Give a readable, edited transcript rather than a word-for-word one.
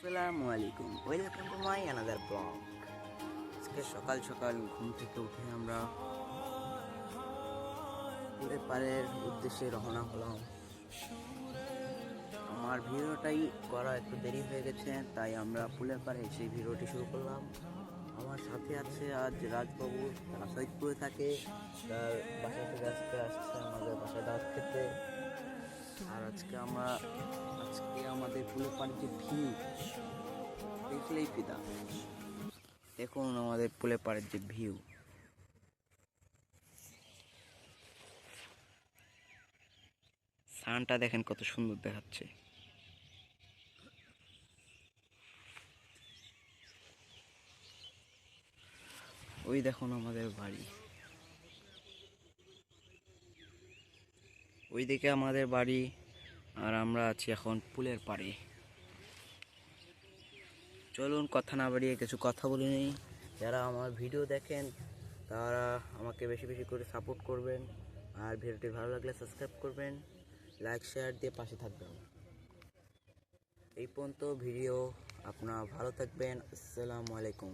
আসসালামু আলাইকুম, welcome to my another blog. আজকে সকাল সকাল ঘুম থেকে উঠে আমরা পুলের পাড়ের উদ্দেশ্যে রওনা হলাম। আমার ভিডিওটাই করা একটু দেরি হয়ে গেছে, তাই আমরা পুলের পাড়ে এসে ভিডিওটি শুরু করলাম। আমার সাথে আছে আজ রাজবাবু, তারা সৈয়দপুরে থাকে। তার বাসা থেকে আজকে আসছে আমাদের বাসায় দাওয়াত খেতে। আর আজকে আমাদের পুলের পাড়ের যে ভিউ দেখলেই ফিদা। দেখুন আমাদের পুলের পাড়ের যে ভিউ, সানটা দেখেন কত সুন্দর দেখাচ্ছে। ওই দেখুন আমাদের বাড়ি, ওইদিকে আমাদের বাড়ি, আর আমরা আছি এখন পুলের পাড়ে। চলুন কথা না বাড়িয়ে কিছু কথা বলে নিই। যারা আমার ভিডিও দেখেন তারা আমাকে বেশি বেশি করে সাপোর্ট করবেন, আর ভিডিওটি ভালো লাগলে সাবস্ক্রাইব করবেন, লাইক শেয়ার দিয়ে পাশে থাকবেন। এই পর্যন্ত ভিডিও, আপনারা ভালো থাকবেন। আসসালামু আলাইকুম।